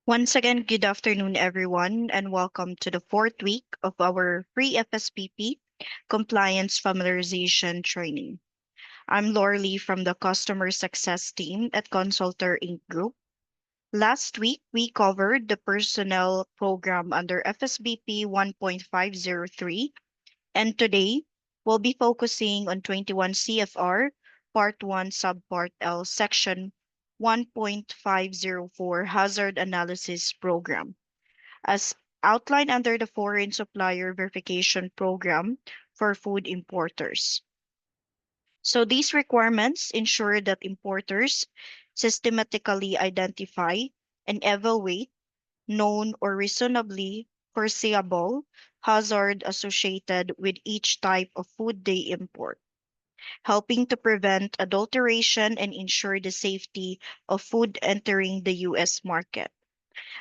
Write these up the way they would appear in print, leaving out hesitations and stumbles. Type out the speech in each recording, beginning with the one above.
Once again, good afternoon, everyone, and welcome to the fourth week of our free FSPP compliance familiarization training. I'm Laura from the Customer Success Team at Consultor Inc. Group. Last week, we covered the personnel program under FSBP 1.503, and today we'll be focusing on 21 CFR Part 1 Subpart L Section 1.504 Hazard Analysis Program as outlined under the Foreign Supplier Verification Program for food importers. So these requirements ensure that importers systematically identify and evaluate known or reasonably foreseeable hazard associated with each type of food they import, helping to prevent adulteration and ensure the safety of food entering the U.S. market.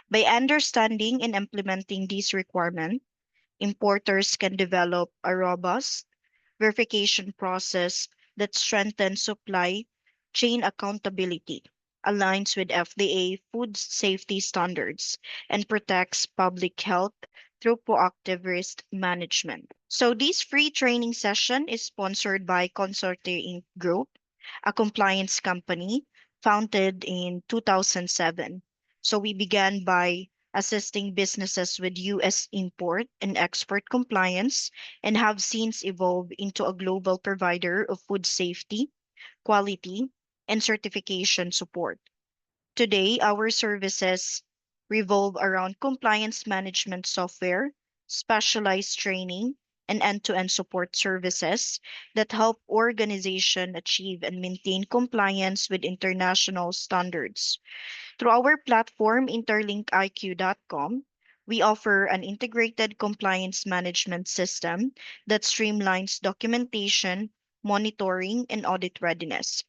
By understanding and implementing these requirements, importers can develop a robust verification process that strengthens supply chain accountability, aligns with FDA food safety standards, and protects public health through proactive risk management. So this free training session is sponsored by Consortia Inc. Group, a compliance company founded in 2007. So we began by assisting businesses with U.S. import and export compliance and have since evolved into a global provider of food safety, quality, and certification support. Today, our services revolve around compliance management software, specialized training, and end-to-end support services that help organizations achieve and maintain compliance with international standards. Through our platform, interlinkiq.com, we offer an integrated compliance management system that streamlines documentation, monitoring, and audit readiness.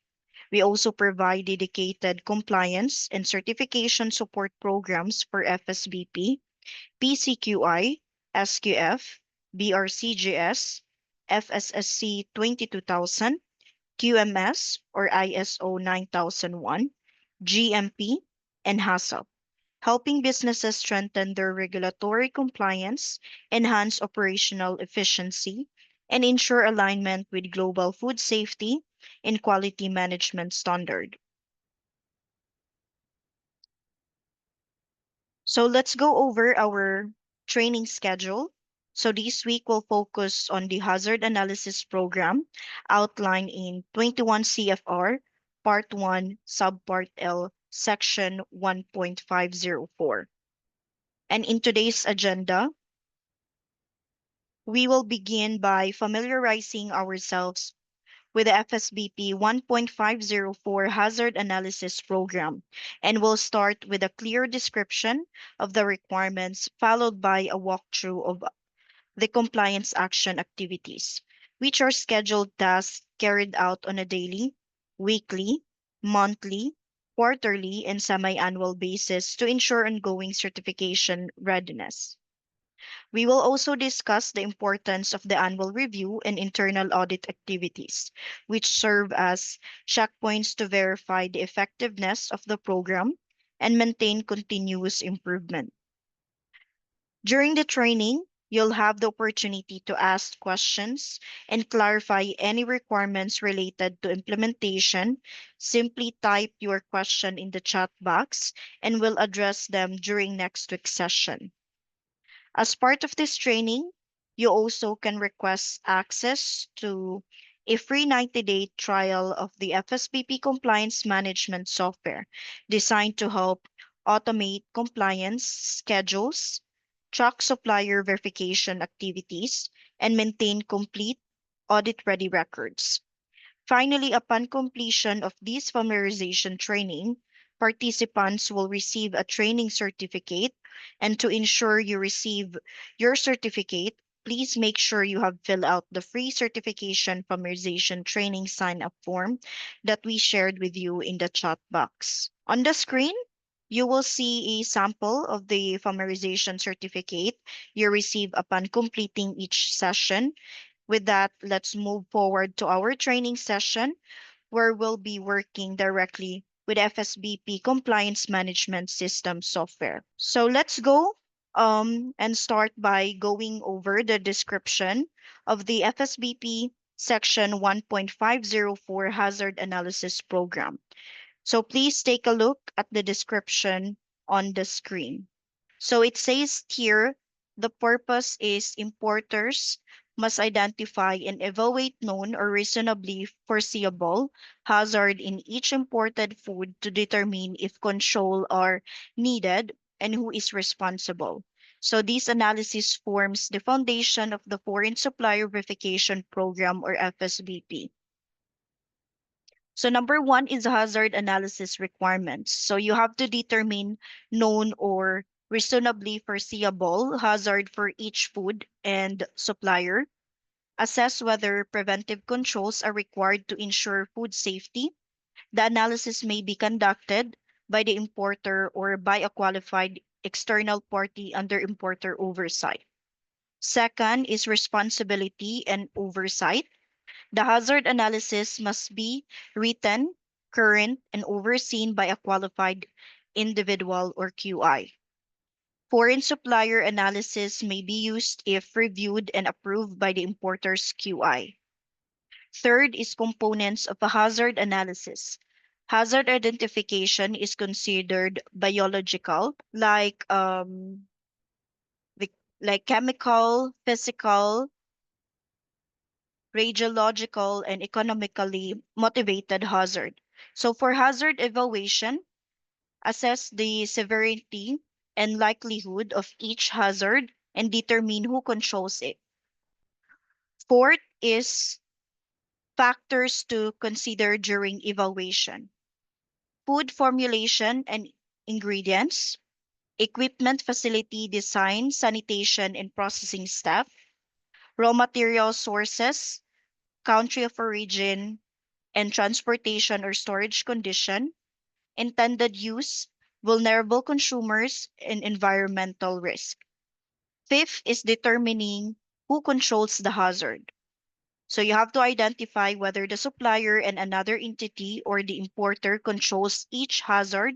We also provide dedicated compliance and certification support programs for FSBP, PCQI, SQF, BRCGS, FSSC 22000, QMS or ISO 9001, GMP, and HACCP, helping businesses strengthen their regulatory compliance, enhance operational efficiency, and ensure alignment with global food safety and quality management standard. So let's go over our training schedule. So this week we'll focus on the hazard analysis program outlined in 21 CFR Part 1 Subpart L Section 1.504. And in today's agenda, we will begin by familiarizing ourselves with the FSBP 1.504 Hazard Analysis Program, and we'll start with a clear description of the requirements, followed by a walkthrough of the compliance action activities, which are scheduled tasks carried out on a daily, weekly, monthly, quarterly, and semi-annual basis to ensure ongoing certification readiness. We will also discuss the importance of the annual review and internal audit activities, which serve as checkpoints to verify the effectiveness of the program and maintain continuous improvement. During the training, you'll have the opportunity to ask questions and clarify any requirements related to implementation. Simply type your question in the chat box and we'll address them during next week's session. As part of this training, you also can request access to a free 90-day trial of the FSBP compliance management software designed to help automate compliance schedules, track supplier verification activities, and maintain complete audit-ready records. Finally, upon completion of this familiarization training, participants will receive a training certificate. And to ensure you receive your certificate, please make sure you have filled out the free certification familiarization training sign-up form that we shared with you in the chat box. On the screen, you will see a sample of the familiarization certificate you receive upon completing each session. With that, let's move forward to our training session where we'll be working directly with FSBP compliance management system software. So let's go and start by going over the description of the FSBP Section 1.504 Hazard Analysis Program. So please take a look at the description on the screen. So it says here the purpose is importers must identify and evaluate known or reasonably foreseeable hazard in each imported food to determine if control are needed and who is responsible. So this analysis forms the foundation of the Foreign Supplier Verification Program or FSVP. So number one is hazard analysis requirements. So you have to determine known or reasonably foreseeable hazard for each food and supplier. Assess whether preventive controls are required to ensure food safety. The analysis may be conducted by the importer or by a qualified external party under importer oversight. Second is responsibility and oversight. The hazard analysis must be written, current, and overseen by a qualified individual or QI. Foreign supplier analysis may be used if reviewed and approved by the importer's QI. Third is components of a hazard analysis. Hazard identification is considered biological, the- like chemical, physical, radiological, and economically motivated hazard. So for hazard evaluation, assess the severity and likelihood of each hazard and determine who controls it. Fourth is factors to consider during evaluation. Food formulation and ingredients, equipment facility design, sanitation and processing staff, raw material sources, country of origin, and transportation or storage condition, intended use, vulnerable consumers, and environmental risk. Fifth is determining who controls the hazard. So you have to identify whether the supplier and another entity or the importer controls each hazard,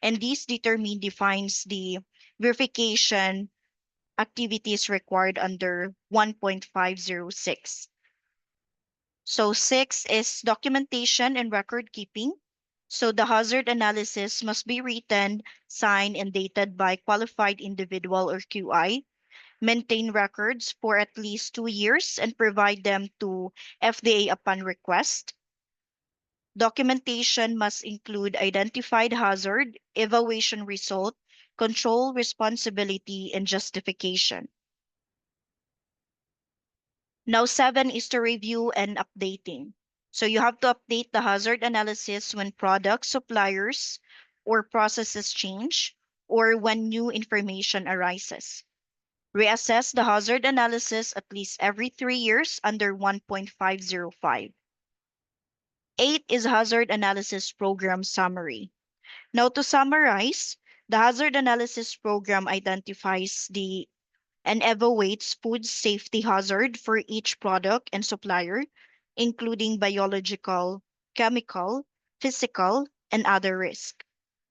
and this defines the verification activities required under 1.506. So six is documentation and record keeping. So the hazard analysis must be written, signed, and dated by qualified individual or QI. Maintain records for at least 2 years and provide them to FDA upon request. Documentation must include identified hazard, evaluation result, control responsibility, and justification. Now, seven is to review and updating. So you have to update the hazard analysis when products, suppliers, or processes change, or when new information arises. Reassess the hazard analysis at least every 3 years under 1.505. Eight is hazard analysis program summary. Now, to summarize, the hazard analysis program identifies the and evaluates food safety hazard for each product and supplier, including biological, chemical, physical, and other risk.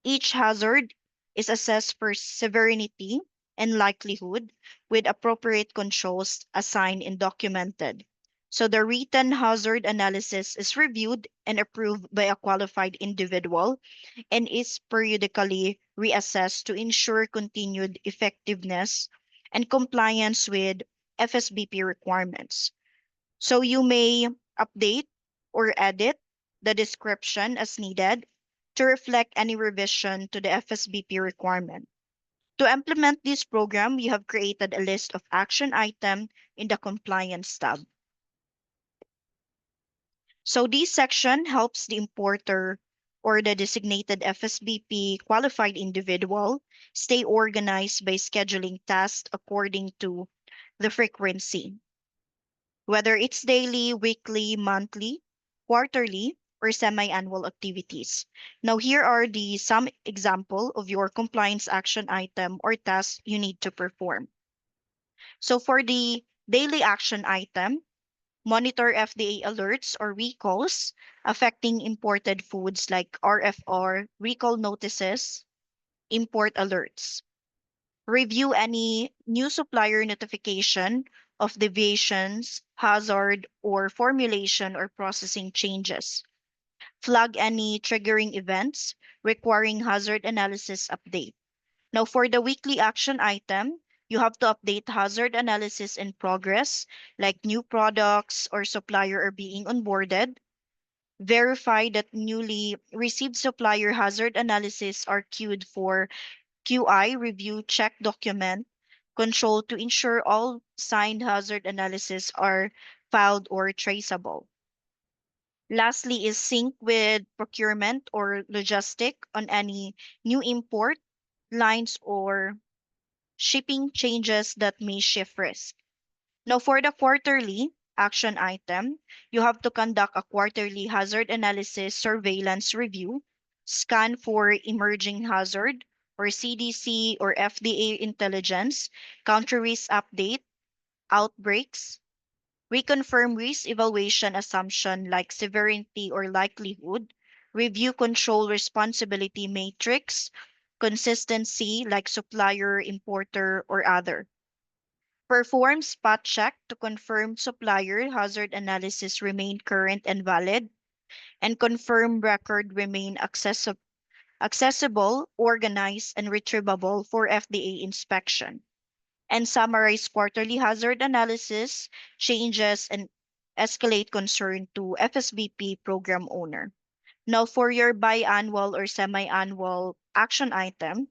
Each hazard is assessed for severity and likelihood with appropriate controls assigned and documented. So the written hazard analysis is reviewed and approved by a qualified individual and is periodically reassessed to ensure continued effectiveness and compliance with FSBP requirements. So you may update or edit the description as needed to reflect any revision to the FSBP requirement. To implement this program, we have created a list of action items in the compliance tab. So this section helps the importer or the designated FSBP qualified individual stay organized by scheduling tasks according to the frequency, whether it's daily, weekly, monthly, quarterly, or semi-annual activities. Now, here are the some example of your compliance action item or task you need to perform. So for the daily action item, monitor FDA alerts or recalls affecting imported foods like RFR, recall notices, import alerts. Review any new supplier notification of deviations, hazard, or formulation or processing changes. Flag any triggering events requiring hazard analysis update. Now, for the weekly action item, you have to update hazard analysis in progress, like new products or supplier are being onboarded. Verify that newly received supplier hazard analysis are queued for QI review check document control to ensure all signed hazard analysis are filed or traceable. Lastly is sync with procurement or logistic on any new import lines or shipping changes that may shift risk. Now, for the quarterly action item, you have to conduct a quarterly hazard analysis surveillance review, scan for emerging hazard or CDC or FDA intelligence, country risk update, outbreaks, reconfirm risk evaluation assumption like severity or likelihood, review control responsibility matrix, consistency like supplier, importer, or other. Perform spot check to confirm supplier hazard analysis remain current and valid, and confirm record remain accessible, organized, and retrievable for FDA inspection. And summarize quarterly hazard analysis changes and escalate concern to FSBP program owner. Now, for your biannual or semi-annual action item,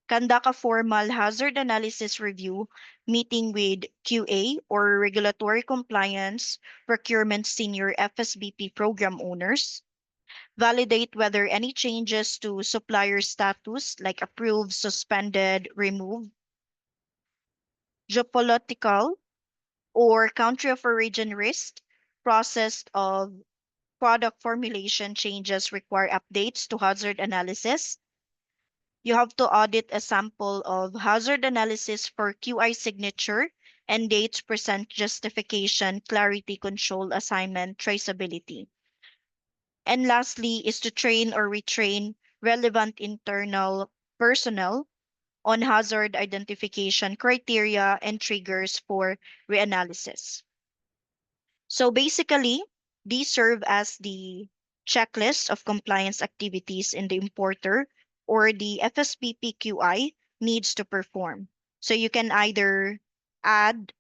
conduct a formal hazard analysis review meeting with QA or regulatory compliance, procurement senior FSBP program owners. Validate whether any changes to supplier status like approved, suspended, removed, geopolitical or country of origin risk, process of product formulation changes require updates to hazard analysis. You have to audit a sample of hazard analysis for QI signature and dates present justification, clarity, control, assignment, traceability. And lastly is to train or retrain relevant internal personnel on hazard identification criteria and triggers for reanalysis. So basically, these serve as the checklist of compliance activities in the importer or the FSPPQI needs to perform. So you can either add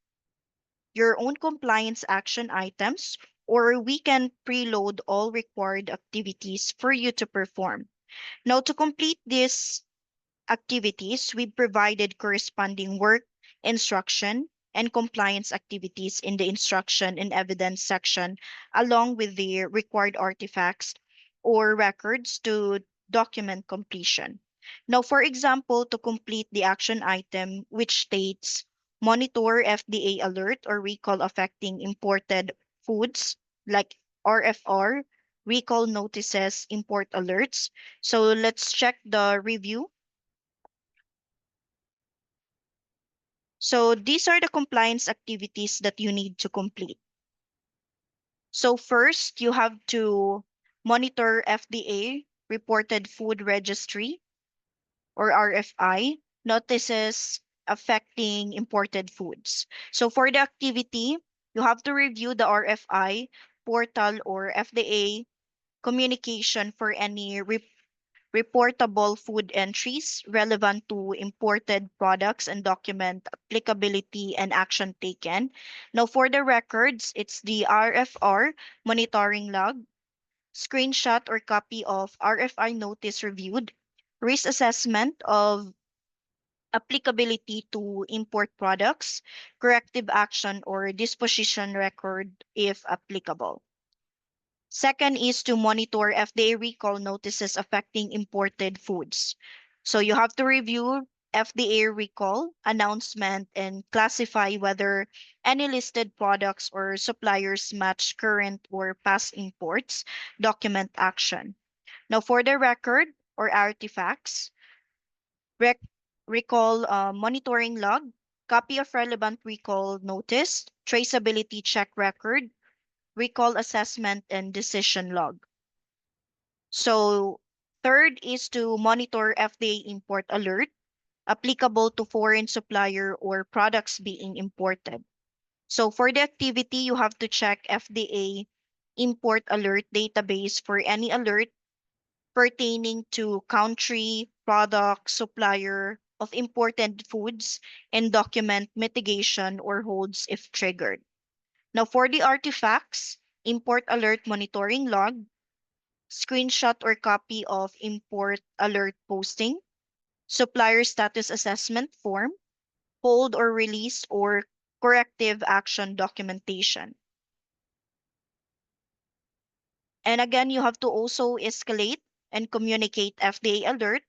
your own compliance action items or we can preload all required activities for you to perform. Now, to complete this activities, we provided corresponding work, instruction, and compliance activities in the instruction and evidence section, along with the required artifacts or records to document completion. Now, for example, to complete the action item, which states monitor FDA alert or recall affecting imported foods like RFR, recall notices, import alerts. So let's check the review. So these are the compliance activities that you need to complete. So first, you have to monitor FDA reported food registry or RFI notices affecting imported foods. So for the activity, you have to review the RFI portal or FDA communication for any reportable food entries relevant to imported products and document applicability and action taken. Now, for the records, it's the RFR monitoring log, screenshot or copy of RFI notice reviewed, risk assessment of applicability to import products, corrective action or disposition record if applicable. Second is to monitor FDA recall notices affecting imported foods. So you have to review FDA recall announcement and classify whether any listed products or suppliers match current or past imports, document action. Now for the record or artifacts, rec- recall monitoring log, copy of relevant recall notice, traceability check record, recall assessment and decision log. So third is to monitor FDA import alert applicable to foreign supplier or products being imported. So for the activity, you have to check FDA import alert database for any alert pertaining to country, product, supplier of imported foods and document mitigation or holds if triggered. Now for the artifacts, import alert monitoring log, screenshot or copy of import alert posting, supplier status assessment form, hold or release or corrective action documentation. And again, you have to also escalate and communicate FDA alert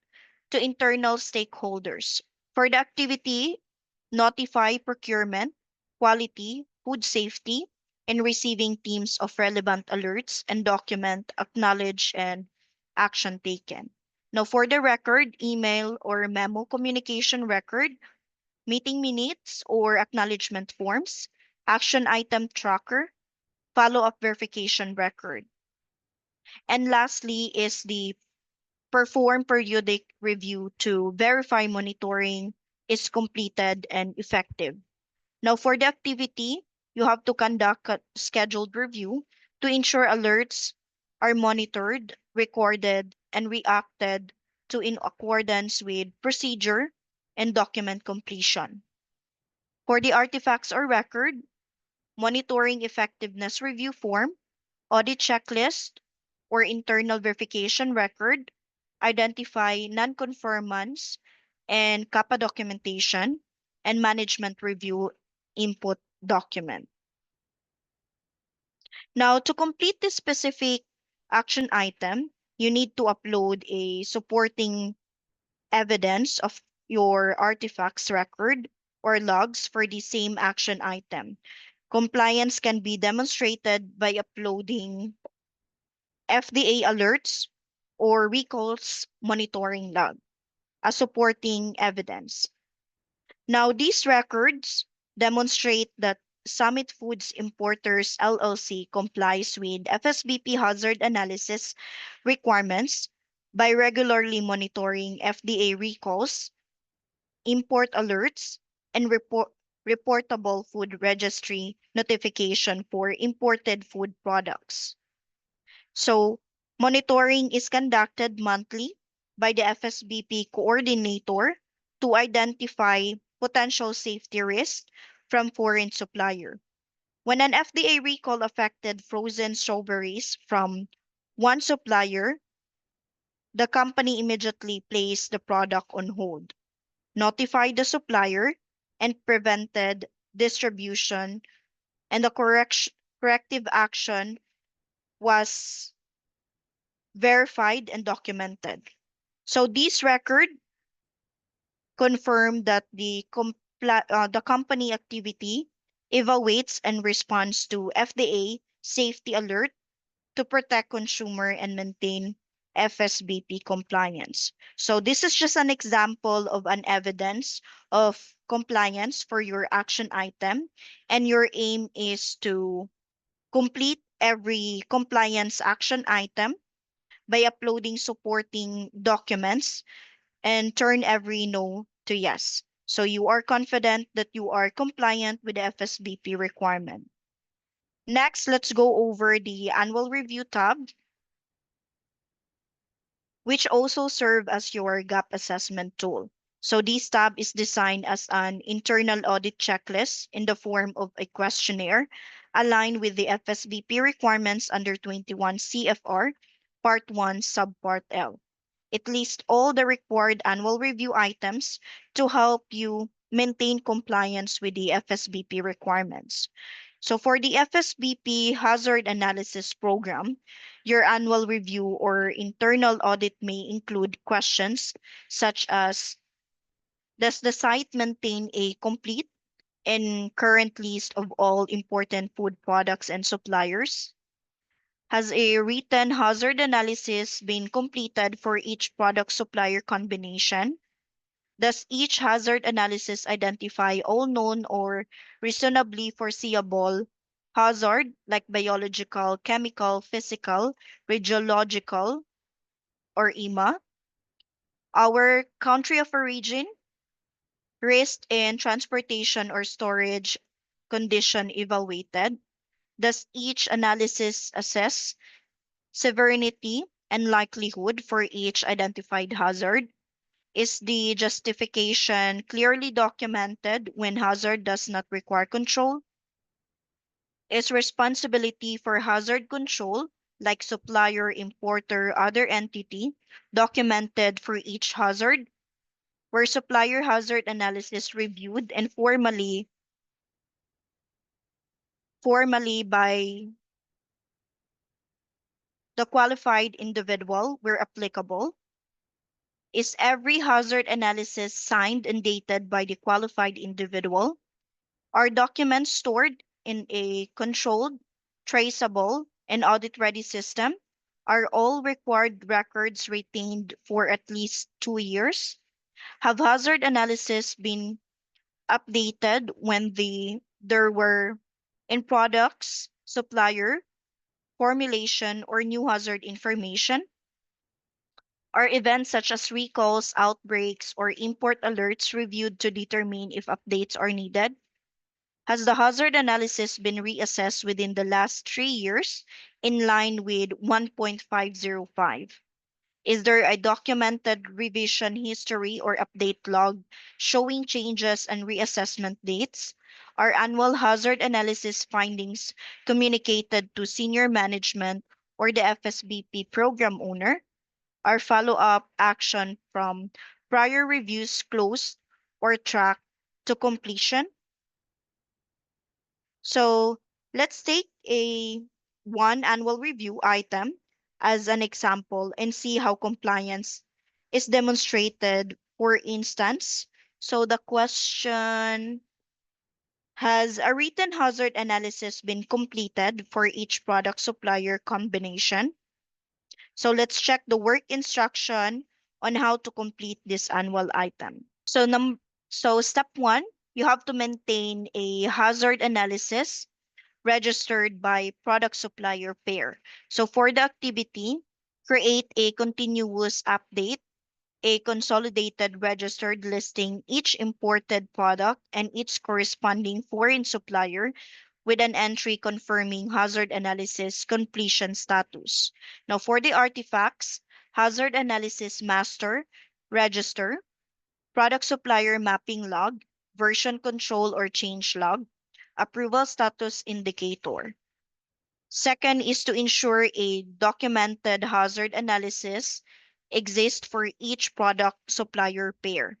to internal stakeholders. For the activity, notify procurement, quality, food safety, and receiving teams of relevant alerts and document, acknowledge, and action taken. Now, for the record, email or memo communication record, meeting minutes or acknowledgement forms, action item tracker, follow-up verification record. And lastly is the perform periodic review to verify monitoring is completed and effective. Now, for the activity, you have to conduct a scheduled review to ensure alerts are monitored, recorded, and reacted to in accordance with procedure and document completion. For the artifacts or record, monitoring effectiveness review form, audit checklist, or internal verification record, identify non-conformance and CAPA documentation, and management review input document. Now, to complete this specific action item, you need to upload a supporting evidence of your artifacts record or logs for the same action item. Compliance can be demonstrated by uploading FDA alerts or recalls monitoring log as supporting evidence. Now, these records demonstrate that Summit Foods Importers LLC complies with FSBP hazard analysis requirements by regularly monitoring FDA recalls, import alerts, and reportable food registry notification for imported food products. So, monitoring is conducted monthly by the FSBP coordinator to identify potential safety risks from foreign supplier. When an FDA recall affected frozen strawberries from one supplier, the company immediately placed the product on hold, notified the supplier, and prevented distribution, and the corrective action was verified and documented. So these record confirm that the company activity evaluates and responds to FDA safety alert to protect consumer and maintain FSBP compliance. So this is just an example of an evidence of compliance for your action item, and your aim is to complete every compliance action item by uploading supporting documents and turn every no to yes. So you are confident that you are compliant with the FSBP requirement. Next, let's go over the annual review tab, which also serve as your gap assessment tool. So this tab is designed as an internal audit checklist in the form of a questionnaire aligned with the FSBP requirements under 21 CFR Part 1 Subpart L. It lists all the required annual review items to help you maintain compliance with the FSBP requirements. So for the FSBP Hazard Analysis Program, your annual review or internal audit may include questions such as, does the site maintain a complete and current list of all important food products and suppliers? Has a written hazard analysis been completed for each product supplier combination? Does each hazard analysis identify all known or reasonably foreseeable hazard like biological, chemical, physical, radiological, or EMA, our country of origin, risk in transportation or storage condition evaluated. Does each analysis assess severity and likelihood for each identified hazard? Is the justification clearly documented when hazard does not require control? Is responsibility for hazard control, like supplier, importer, other entity, documented for each hazard? Were supplier hazard analysis reviewed and formally by the qualified individual where applicable? Is every hazard analysis signed and dated by the qualified individual? Are documents stored in a controlled, traceable, and audit-ready system? Are all required records retained for at least 2 years? Have hazard analysis been updated when there were in products, supplier, formulation, or new hazard information? Are events such as recalls, outbreaks, or import alerts reviewed to determine if updates are needed? Has the hazard analysis been reassessed within the last 3 years in line with 1.505? Is there a documented revision history or update log showing changes and reassessment dates? Are annual hazard analysis findings communicated to senior management or the FSBP program owner? Are follow-up action from prior reviews closed or tracked to completion? So let's take a one annual review item as an example and see how compliance is demonstrated. For instance, so the question, has a written hazard analysis been completed for each product supplier combination? So let's check the work instruction on how to complete this annual item. So step one, you have to maintain a hazard analysis registered by product supplier pair. So for the activity, create a continuous update, a consolidated registered listing each imported product and its corresponding foreign supplier with an entry confirming hazard analysis completion status. Now for the artifacts, hazard analysis master, register, product supplier mapping log, version control or change log, approval status indicator. Second is to ensure a documented hazard analysis exists for each product supplier pair.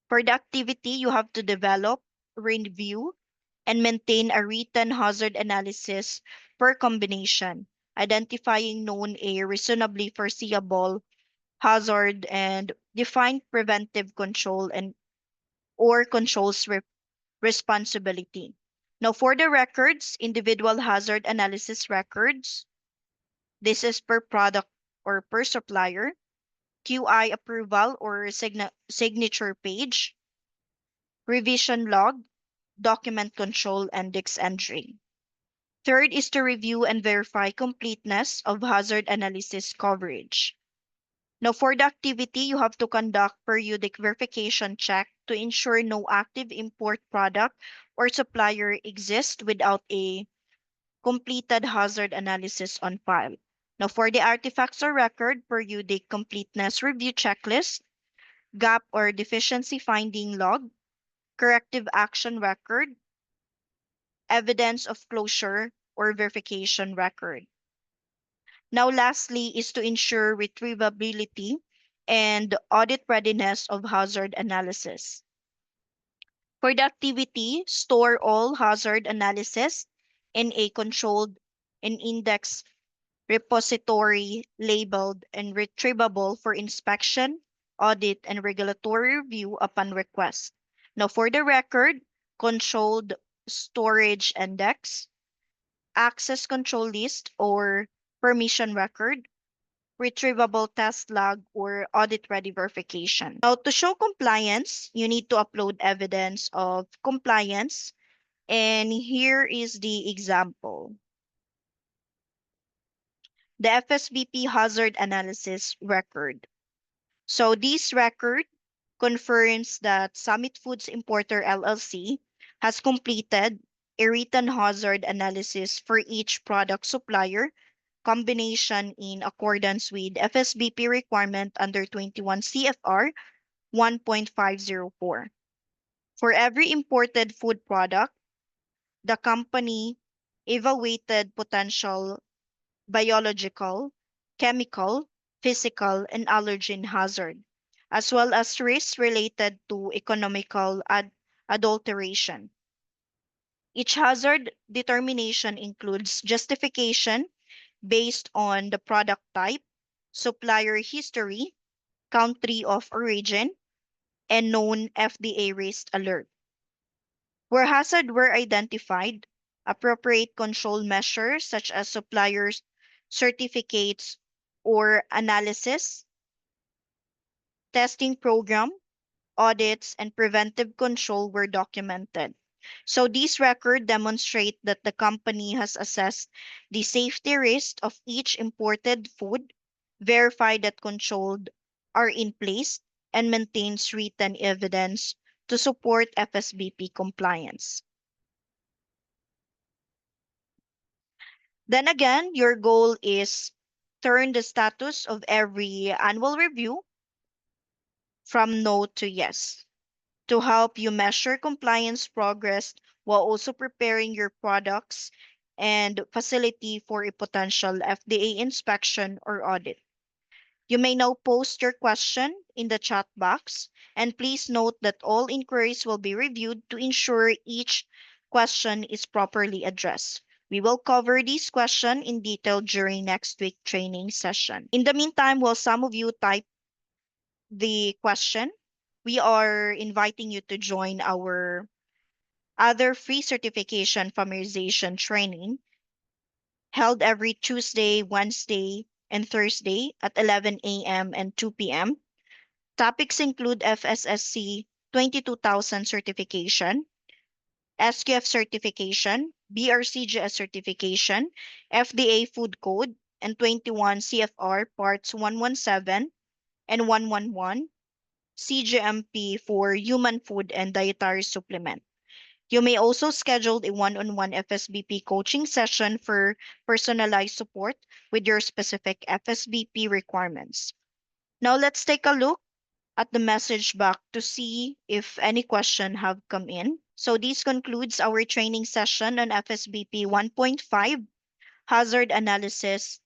For the activity, you have to develop, review, and maintain a written hazard analysis per combination, identifying known a reasonably foreseeable hazard and define preventive control and or controls responsibility. Now, for the records, individual hazard analysis records, this is per product or per supplier, QI approval or signature page, revision log, document control, and index entry. Third is to review and verify completeness of hazard analysis coverage. Now, for the activity, you have to conduct periodic verification check to ensure no active import product or supplier exists without a completed hazard analysis on file. Now, for the artifacts or record, periodic completeness review checklist, gap or deficiency finding log, corrective action record, evidence of closure or verification record. Now, lastly, is to ensure retrievability and audit readiness of hazard analysis. For the activity, store all hazard analysis in a controlled and indexed repository labeled and retrievable for inspection, audit, and regulatory review upon request. Now, for the record, controlled storage index, access control list or permission record, retrievable test log, or audit ready verification. Now, to show compliance, you need to upload evidence of compliance And here is the example. The FSBP hazard analysis record. So this record confirms that Summit Foods Importer LLC has completed a written hazard analysis for each product supplier combination in accordance with FSBP requirement under 21 CFR 1.504. For every imported food product, the company evaluated potential biological, chemical, physical, and allergen hazard, as well as risks related to economical adulteration. Each hazard determination includes justification based on the product type, supplier history, country of origin, and known FDA risk alert. Where hazards were identified, appropriate control measures such as suppliers' certificates or analysis, testing program, audits, and preventive control were documented. So these records demonstrate that the company has assessed the safety risk of each imported food, verified that controls are in place, and maintains written evidence to support FSBP compliance. Then again, your goal is turn the status of every annual review from no to yes to help you measure compliance progress while also preparing your products and facility for a potential FDA inspection or audit. You may now post your question in the chat box, and please note that all inquiries will be reviewed to ensure each question is properly addressed. We will cover this question in detail during next week training session. In the meantime, while some of you type the question, we are inviting you to join our other free certification familiarization training held every Tuesday, Wednesday, and Thursday at 11 a.m. and 2 p.m. Topics include FSSC 22000 certification, SQF certification, BRCGS certification, FDA food code, and 21 CFR parts 117 and 111, CGMP for human food and dietary supplement. You may also schedule a one-on-one FSBP coaching session for personalized support with your specific FSBP requirements. Now let's take a look at the message box to see if any question have come in. So this concludes our training session on FSBP 1.5 hazard analysis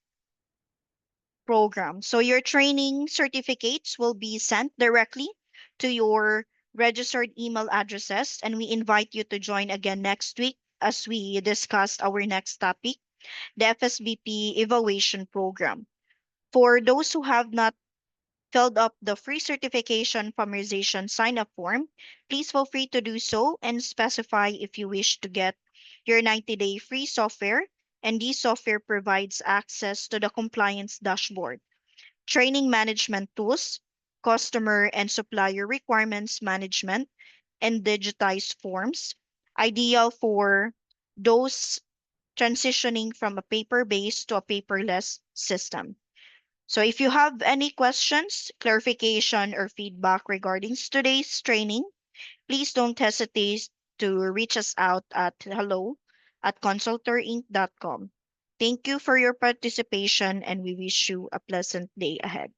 program. So your training certificates will be sent directly to your registered email addresses, and we invite you to join again next week as we discuss our next topic, the FSBP evaluation program. For those who have not filled up the free certification familiarization sign-up form, please feel free to do so and specify if you wish to get your 90-day free software. And this software provides access to the compliance dashboard, training management tools, customer and supplier requirements management, and digitized forms, ideal for those transitioning from a paper-based to a paperless system. So if you have any questions, clarification, or feedback regarding today's training, please don't hesitate to reach us out at hello@consultorinc.com. Thank you for your participation, and we wish you a pleasant day ahead.